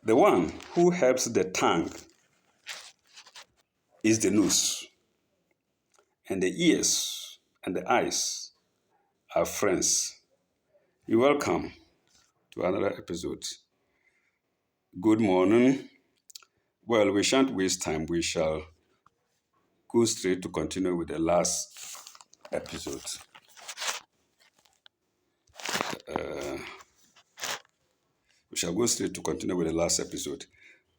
The one who helps the tongue is the nose, and the ears and the eyes are friends. You're welcome to another episode. Good morning. Well, we shan't waste time. We shall go straight to continue with the last episode. We shall go straight to continue with the last episode.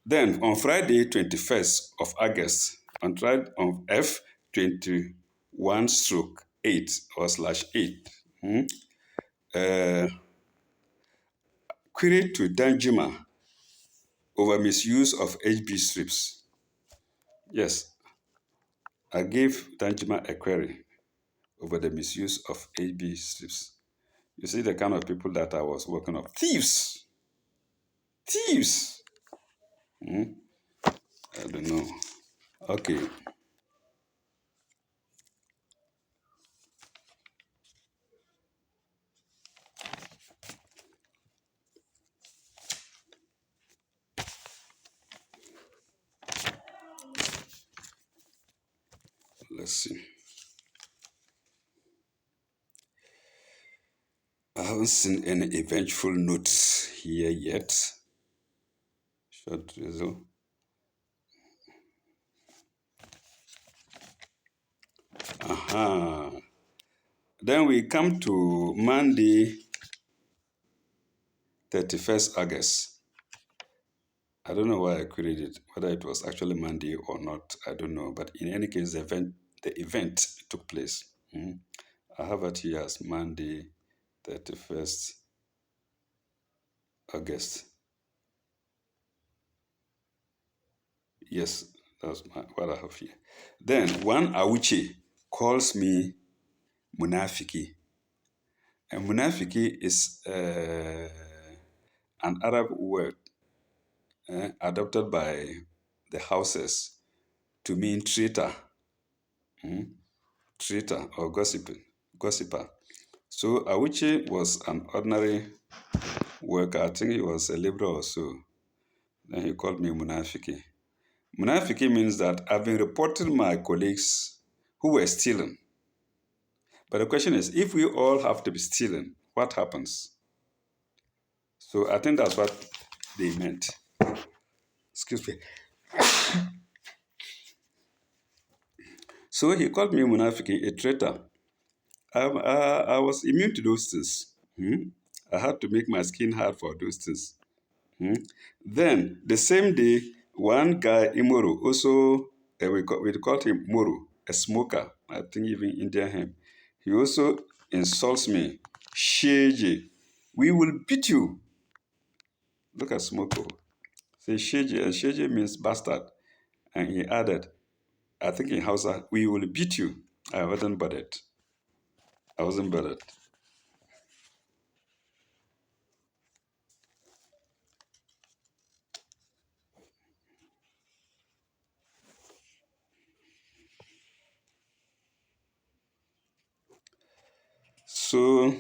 Then on Friday, 21st of August, on F21 stroke 8 or /8, query to Danjuma over misuse of HB strips. Yes, I gave Danjuma a query over the misuse of HB strips. You see the kind of people that I was working on. Thieves! Thieves! I don't know. Okay. Let's see. I haven't seen any eventful notes here yet. Short result. Then we come to Monday, 31st August. I don't know why I queried it, whether it was actually Monday or not, I don't know. But in any case, the event took place. I have it here as Monday, 31st August. Yes, that's what I have here. Then one Awuche calls me Munafiki. And Munafiki is an Arab word adopted by the houses to mean traitor, traitor or gossiper. So Awuche was an ordinary worker. I think he was a liberal or so. Then he called me Munafiki. Munafiki means that I've been reporting my colleagues who were stealing. But the question is, if we all have to be stealing, what happens? So I think that's what they meant. Excuse me. So he called me Munafiki, a traitor. I was immune to those things. I had to make my skin hard for those things. Then, the same day, one guy, Imoru, also, we called him Moro, a smoker, I think even Indian hemp. He also insults me, Sheje, we will beat you. Look at Smoko. Say Sheje, and Sheje means bastard. And he added, I think in Hausa, we will beat you. I wasn't bothered. So,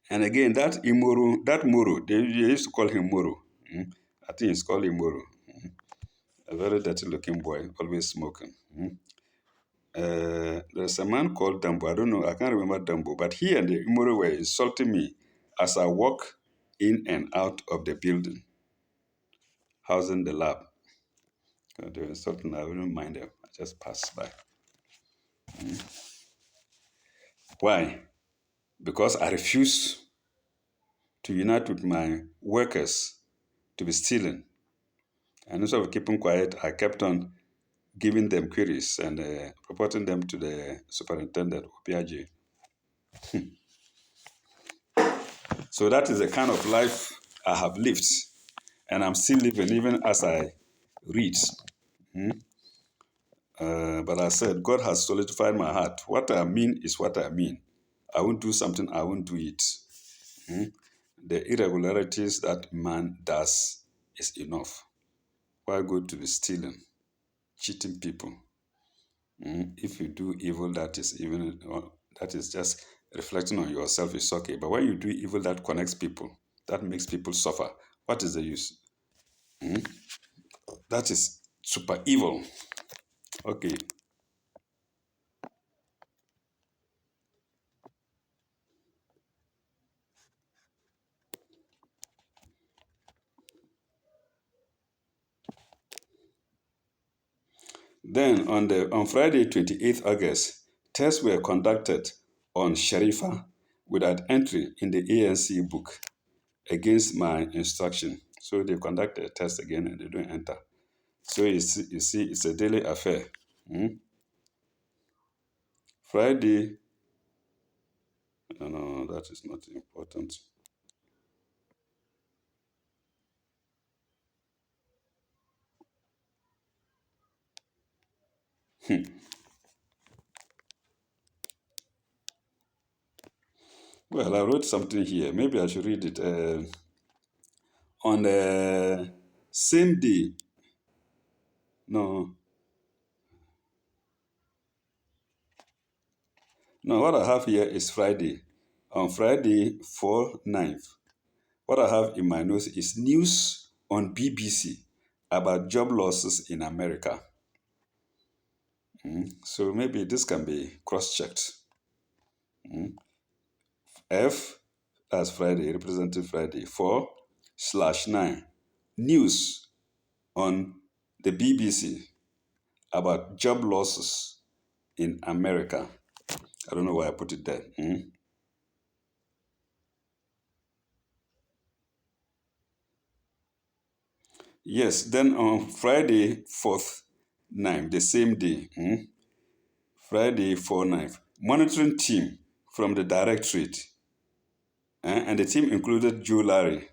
and again, that Moro, they used to call him Moro. I think it's called him Moro. A very dirty looking boy, always smoking. There's a man called Dambo. I don't know, I can't remember Dambo, but he and the Moro were insulting me as I walk in and out of the building, housing the lab. They were insulting, I wouldn't mind them. I just passed by. Why? Because I refuse to unite with my workers to be stealing. And instead of keeping quiet, I kept on giving them queries and reporting them to the superintendent, Opiaji. So that is the kind of life I have lived. And I'm still living, even as I read. But I said, God has solidified my heart. What I mean is what I mean. I won't do something, I won't do it. The irregularities that man does is enough. Why go to be stealing, cheating people? If you do evil, that is just reflecting on yourself, it's okay. But when you do evil that connects people, that makes people suffer, what is the use? Hmm? That is super evil. Okay. Then on Friday, 28th August, tests were conducted on Sharifa without entry in the ANC book against my instruction. So they conduct a test again and they don't enter. So you see it's a daily affair. Hmm? Friday, no, that is not important. Well, I wrote something here. Maybe I should read it. On the same day, no, no, what I have here is Friday. On Friday, 4/9. What I have in my notes is news on BBC about job losses in America. So maybe this can be cross checked. F as Friday, representing Friday, 4/9. News on the BBC about job losses in America. I don't know why I put it there. Yes, then on Friday, 4/9, the same day, Friday, 4/9, monitoring team from the directorate, and the team included Joe Larry.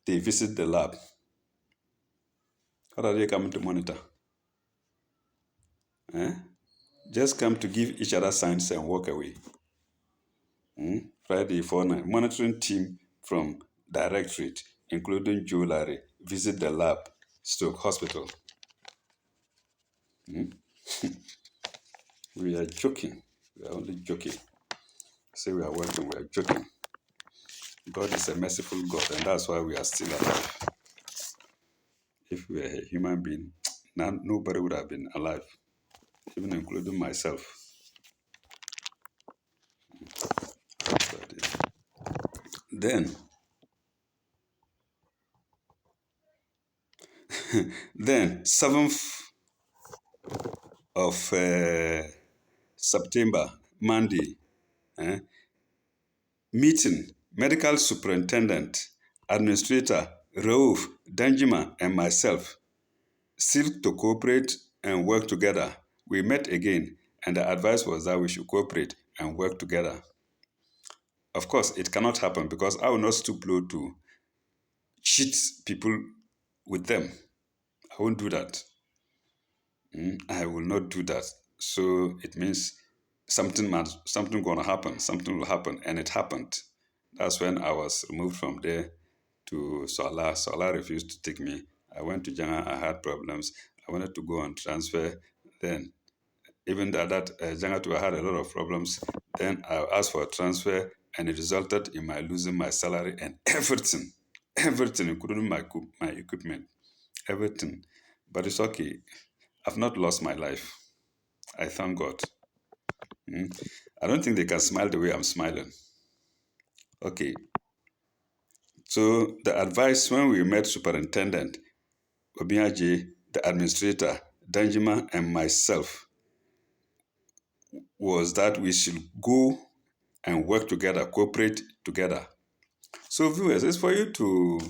They visit the lab. What are they coming to monitor? Eh? Just come to give each other signs and walk away. Friday, 4/9, monitoring team from directorate, including Joe Larry, visit the lab, Stoke Hospital. We are joking. We are only joking. Say we are working, we are joking. God is a merciful God, and that's why we are still alive. If we were a human being, nobody would have been alive, even including myself. Then, then 7th of September, Monday, eh, meeting, medical superintendent, administrator, Rauf, Danjima, and myself, still to cooperate and work together. We met again, and the advice was that we should cooperate and work together. Of course, it cannot happen because I will not stoop low to cheat people with them. I won't do that. I will not do that. So it means something gonna happen. Something will happen, and it happened. That's when I was removed from there to Sola. Sola refused to take me. I went to Janga. I had problems. I wanted to go on transfer. Then even that Janga too, I had a lot of problems. Then I asked for a transfer, and it resulted in my losing my salary and everything, including my equipment, everything. But it's okay. I've not lost my life. I thank God. I don't think they can smile the way I'm smiling. Okay. So the advice when we met Superintendent Obiaje, the administrator, Danjima, and myself was that we should go and work together, cooperate together. So viewers, it's for you to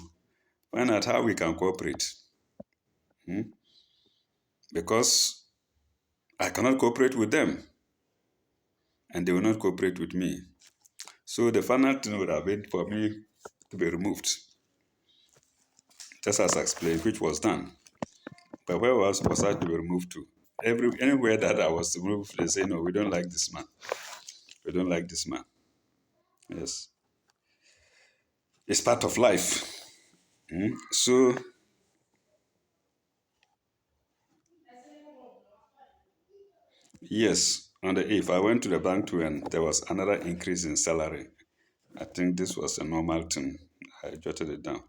find out how we can cooperate. Because I cannot cooperate with them, and they will not cooperate with me. So the final thing would have been for me to be removed, just as I explained, which was done. But where was I to be removed to? Anywhere that I was removed, they say, no, we don't like this man. We don't like this man. Yes. It's part of life. So, yes, on the 8th, I went to the bank too, and there was another increase in salary. I think this was a normal thing. I jotted it down.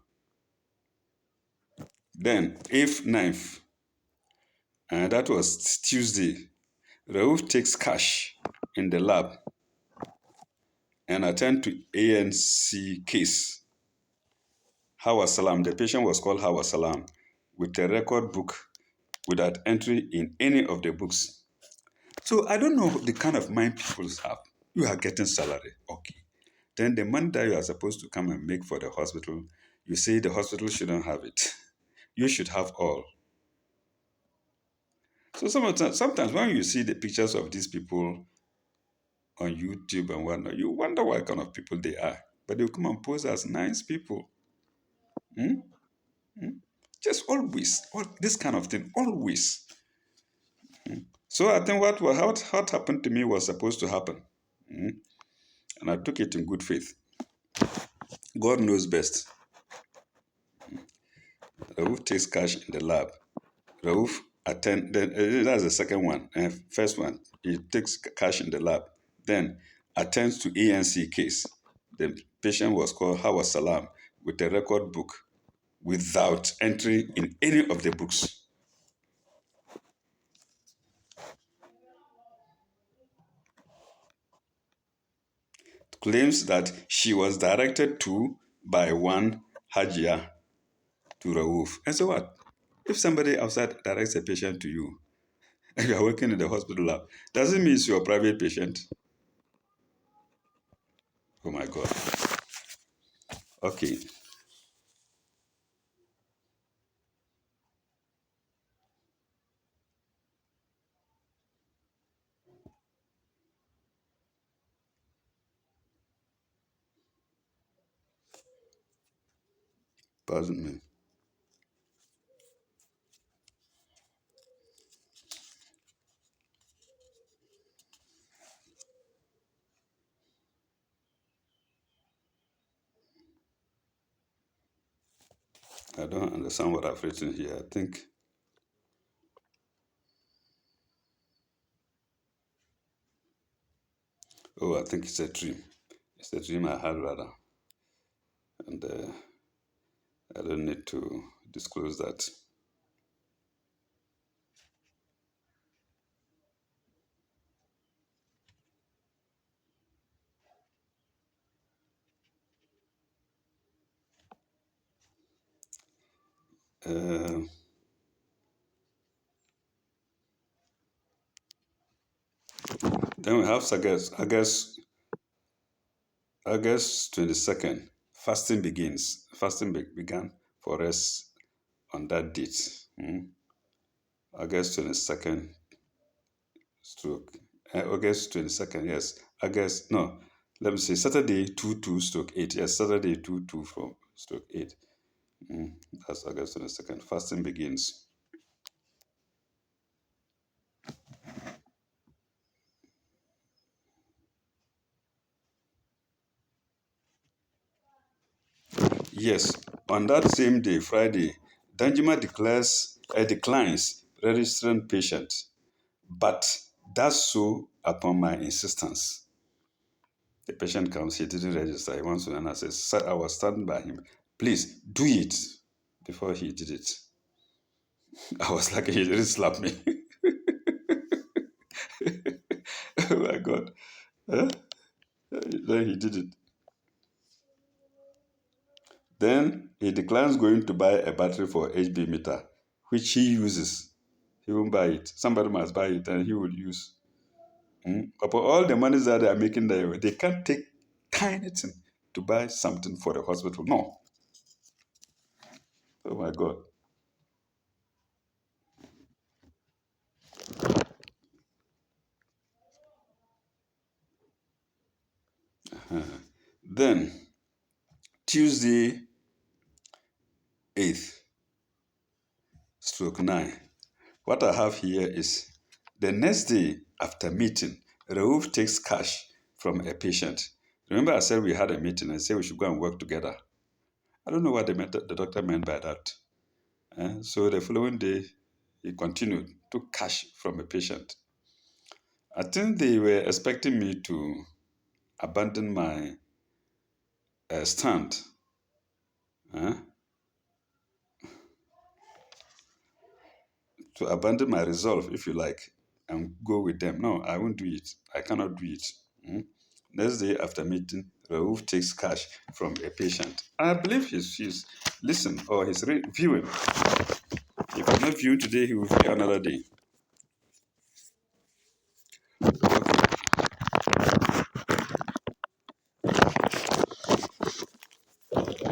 Then, if ninth, and that was Tuesday, Rauf takes cash in the lab and attend to ANC case. Hawa Salam, the patient was called Hawa Salam, with a record book without entry in any of the books. So I don't know the kind of mind people have. You are getting salary, okay. Then the money that you are supposed to come and make for the hospital, you say the hospital shouldn't have it. You should have all. So sometimes when you see the pictures of these people on YouTube and whatnot, you wonder what kind of people they are. But they come and pose as nice people. Hmm? Just always, this kind of thing, always. So I think what happened to me was supposed to happen. Hmm? And I took it in good faith. God knows best. Rauf takes cash in the lab. Rauf that's the second one. First one, he takes cash in the lab. Then attends to ANC case. The patient was called Hawa Salam with a record book without entry in any of the books. Claims that she was directed to by one Hajia to Rauf. And so what? If somebody outside directs a patient to you, and you are working in the hospital lab, doesn't mean it's your private patient. Oh my God. Okay. Pardon me. I don't understand what I've written here. I think, I think it's a dream. It's a dream I had rather. And I don't need to disclose that. Uh, then we have August 22nd. Fasting begins. Began for us on that date. August 22nd stroke. August 22nd, yes. No. Let me see. Saturday 2 stroke 8. Yes, Saturday 2 from stroke 8. That's August 22nd. Fasting begins. Yes, on that same day, Friday, Danjuma declines registering patient, but does so upon my insistence. The patient comes, he didn't register, he wants to, and I said, "Sir, I was standing by him. Please do it." Before he did it, I was like, he didn't slap me. Oh my God. Huh? Then he did it. Then he declines going to buy a battery for HB meter, which he uses. He won't buy it. Somebody must buy it and he will use. But all the monies that they are making there, they can't take tiny thing to buy something for the hospital. No. Oh my God. Then, Tuesday 8th, stroke 9. What I have here is the next day after meeting, Rauf takes cash from a patient. Remember, I said we had a meeting and said we should go and work together. I don't know what the doctor meant by that. So the following day, he continued, took cash from a patient. I think they were expecting me to abandon my stand. to abandon my resolve, if you like, and go with them. No, I won't do it. I cannot do it. Mm. Next day after meeting, Raouf takes cash from a patient. I believe he's listen or he's viewing. If he's not viewing today, he will view another day. Okay.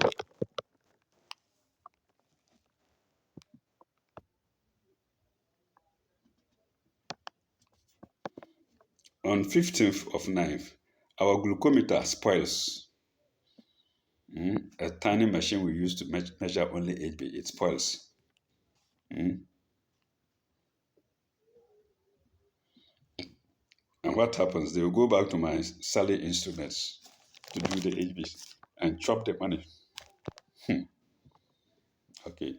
On 15th of 9th, our glucometer spoils. A tiny machine we use to measure only HB, it spoils. Mm. And what happens? They will go back to my Sally Instruments to do the HBs and chop the money. Okay.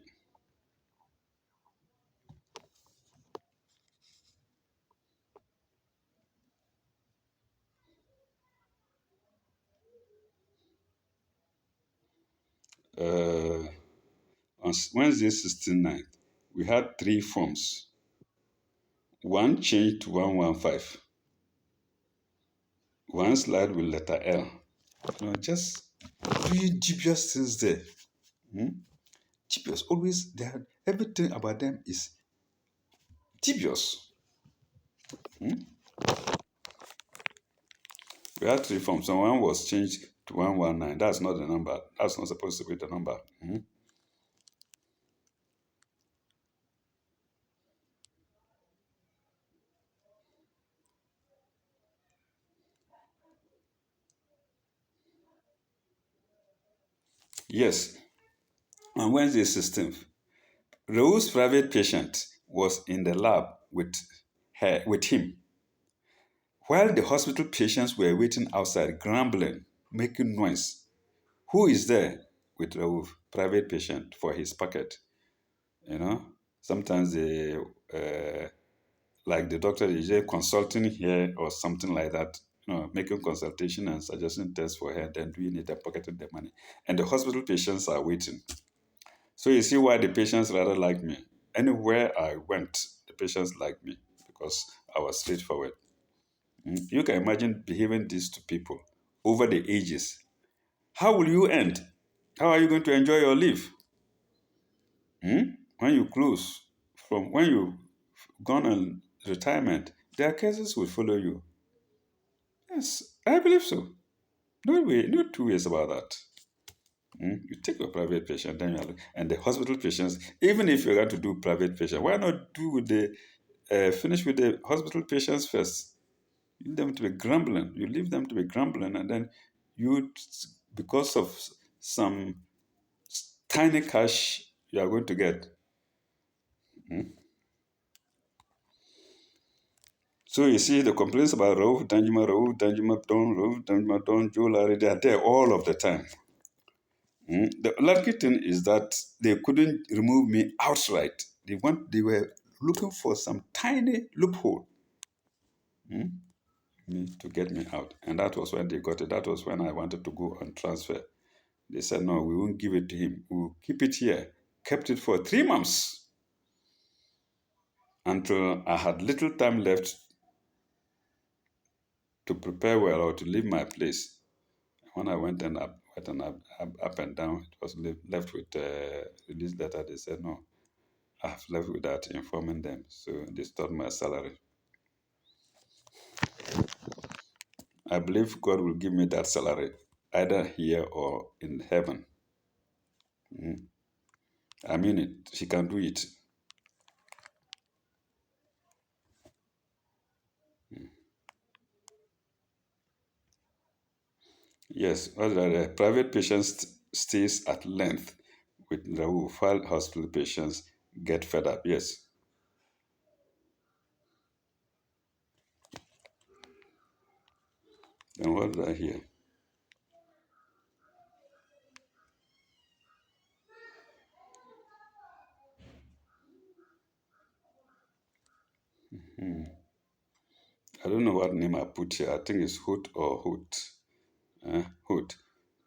Uh, on Wednesday, 16/9, we had 3 forms. One changed to 115. One slide with letter L. Just doing dubious things there. Dubious. Always, everything about them is dubious. We had 3 forms. So one was changed to 119. That's not the number. That's not supposed to be the number. Yes. On Wednesday, 16th, Raoul's private patient was in the lab with him, while the hospital patients were waiting outside, grumbling, making noise. Who is there with Raoul, private patient, for his packet? Sometimes they, like the doctor is there consulting here or something like that, making consultation and suggesting tests for her, then doing it and pocketing the money. And the hospital patients are waiting. So you see why the patients rather like me. Anywhere I went, the patients liked me because I was straightforward. You can imagine behaving this to people over the ages. How will you end? How are you going to enjoy your leave? When you close, from when you've gone on retirement, their cases will follow you. Yes, I believe so. No way, no two ways about that. You take your private patient, then and the hospital patients. Even if you're going to do private patient, why not do with the finish with the hospital patients first? You leave them to be grumbling. You leave them to be grumbling, and then you, because of some tiny cash you are going to get. So you see the complaints about Raouf Danjuma Don, Joe Larry, they are there all of the time. The lucky thing is that they couldn't remove me outright. They were looking for some tiny loophole to get me out. And that was when they got it. That was when I wanted to go on transfer. They said, no, we won't give it to him. We'll keep it here. Kept it for 3 months until I had little time left to prepare well or to leave my place. When I went and up and down, it was left with a release letter. They said, no, I have left without informing them. So they stopped my salary. I believe God will give me that salary, either here or in heaven. I mean it. She can do it. Yes, a private patient stays at length with Raoul, while hospital patients get fed up. Yes. And what did I hear? I don't know what name I put here. I think it's Hoot or Hoot. Hoot.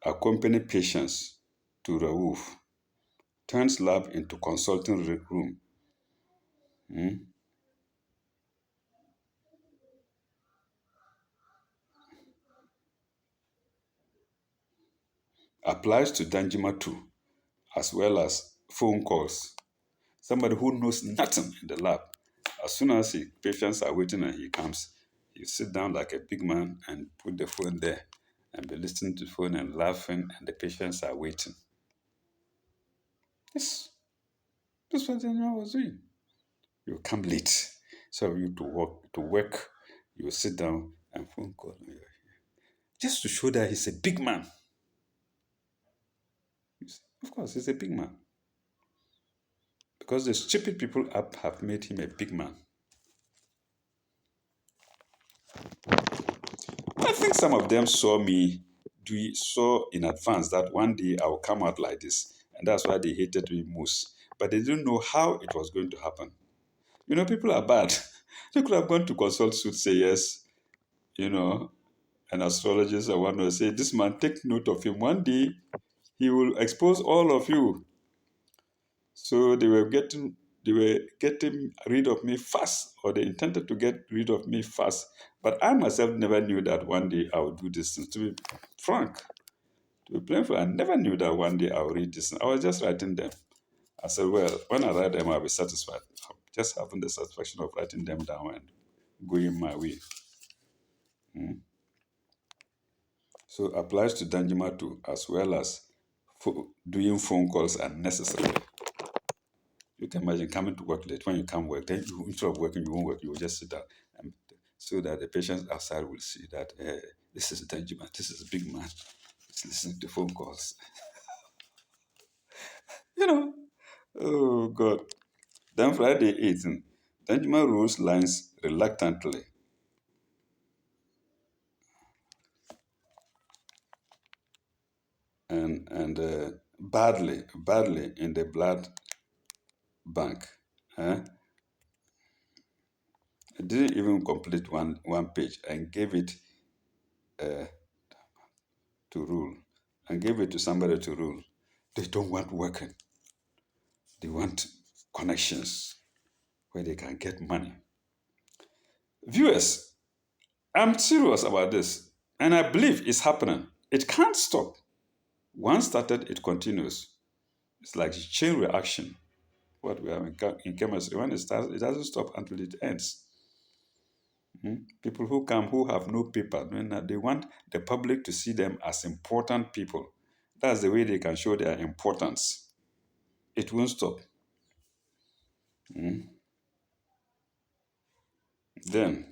Accompany patients to Raouf. Turns lab into consulting room. mm, applies to Danjuma too, as well as phone calls. Somebody who knows nothing in the lab. As soon as patients are waiting and he comes, you sit down like a big man and put the phone there and be listening to the phone and laughing, and the patients are waiting. This is what Daniel was doing. You come late, so you to work, you sit down and phone call just to show that he's a big man. Of course, he's a big man because the stupid people up have made him a big man. I think some of them saw in advance that one day I will come out like this, and that's why they hated me most. But they didn't know how it was going to happen. People are bad. They could have gone to consult suit, say yes, you know, an astrologist or one will say, this man, take note of him. One day he will expose all of you. So they were getting rid of me fast, or they intended to get rid of me fast. But I myself never knew that one day I would do this thing. To be frank, to be plain, I never knew that one day I would read this. I was just writing them. I said, well, when I write them, I'll be satisfied. I'm just having the satisfaction of writing them down and going my way. Mm. So applies to Danjuma too, as well as doing phone calls unnecessarily. You can imagine coming to work late. When you come work, then instead of working, you won't work. You will just sit down, and so that the patients outside will see that this is Danjuma, this is a big man. He's listening to phone calls. You know, oh God. Then Friday 18, Danjuma rose lines reluctantly and badly in the blood bank. Eh? I didn't even complete one page and gave it uh, to rule and gave it to somebody to rule. They don't want working. They want connections where they can get money. Viewers, I'm serious about this and I believe it's happening. It can't stop. Once started, it continues. It's like a chain reaction. What we have in chemistry, when it starts, it doesn't stop until it ends. People who come who have no paper, they want the public to see them as important people. That's the way they can show their importance. It won't stop. Mm. Then,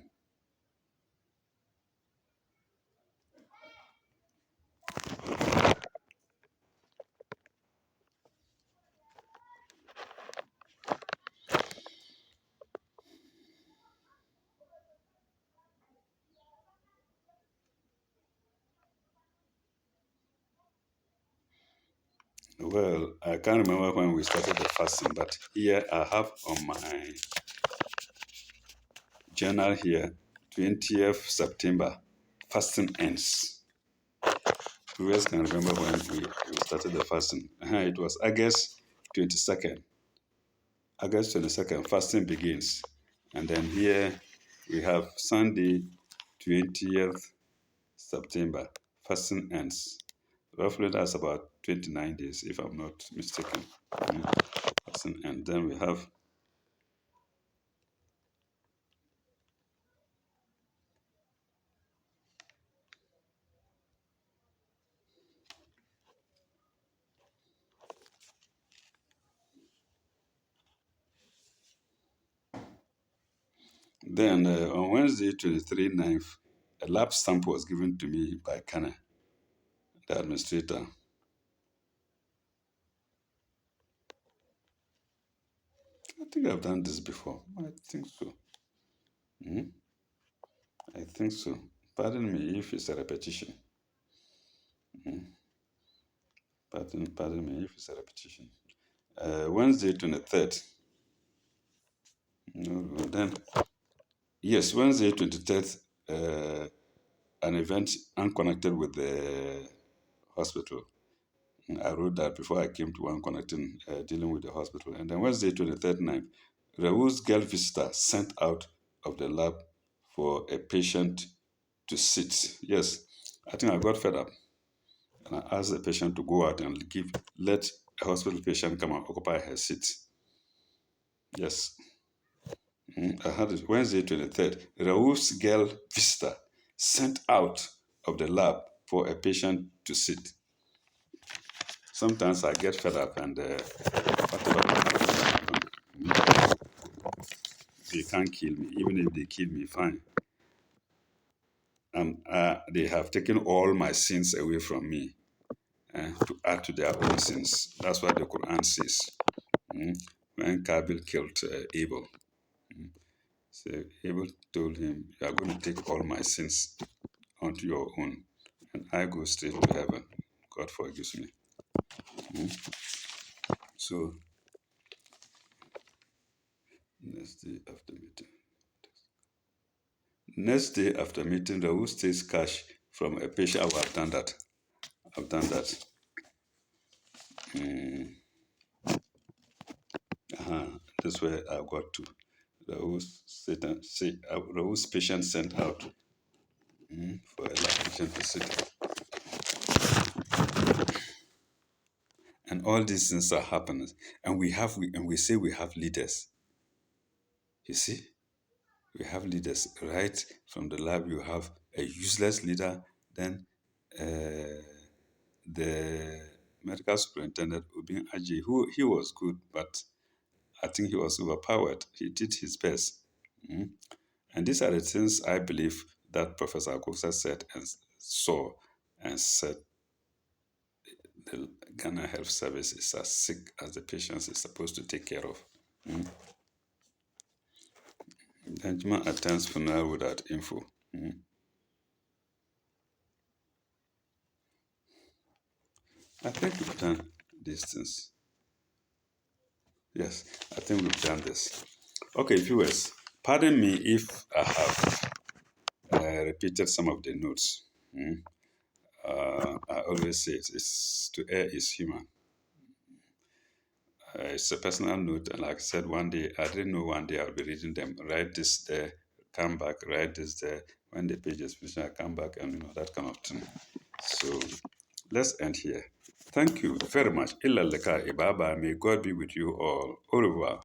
well, I can't remember when we started the fasting, but here I have on my journal here, 20th September, fasting ends. Who else can remember when we started the fasting? It was August 22nd. August 22nd, fasting begins. And then here we have Sunday, 20th September, fasting ends. Roughly that's about 29 days, if I'm not mistaken. Fasting end. Then we have then on Wednesday, 23 9th, a lab stamp was given to me by Kana, the administrator. I think I've done this before. I think so. I think so. Pardon me if it's a repetition. Pardon me if it's a repetition. Wednesday, 23rd. No, then, yes, Wednesday, 23rd, an event unconnected with the hospital. I wrote that before I came to one connecting, dealing with the hospital. And then Wednesday, 23rd night, Raoul's girl visitor sent out of the lab for a patient to sit. Yes, I think I got fed up and I asked the patient to go out and let a hospital patient come and occupy her seat. Yes. I had it Wednesday 23rd. Raoul's girl visitor sent out of the lab for a patient to sit. Sometimes I get fed up and whatever happen, they can't kill me. Even if they kill me, fine. They have taken all my sins away from me to add to their own sins. That's what the Quran says. When Kabil killed Abel, so Abel told him, "You are going to take all my sins onto your own, and I go straight to heaven. God forgives me." So, next day after meeting. Next day after meeting, Raoul takes cash from a patient. Oh, I've done that. I've done that. That's where I got to. Raoul's patient sent out for a lab patient to sit. And all these things are happening. And we say we have leaders. You see? We have leaders. Right from the lab, you have a useless leader. Then the medical superintendent, Ubin Aji, who he was good, but I think he was overpowered. He did his best. And these are the things I believe that Professor Akosa said and saw and said the Ghana Health Service is as sick as the patients is supposed to take care of. Benjamin attends funeral without info. I think we've done these things. Yes, I think we've done this. Okay, viewers, pardon me if I have repeated some of the notes. I always say it's to err is human. It's a personal note, and like I said, one day, I didn't know one day I'll be reading them. Write this there, come back, write this there. When the page is finished, I come back and that kind of thing. So let's end here. Thank you very much. Illa leka ibaba. May God be with you all. Au revoir.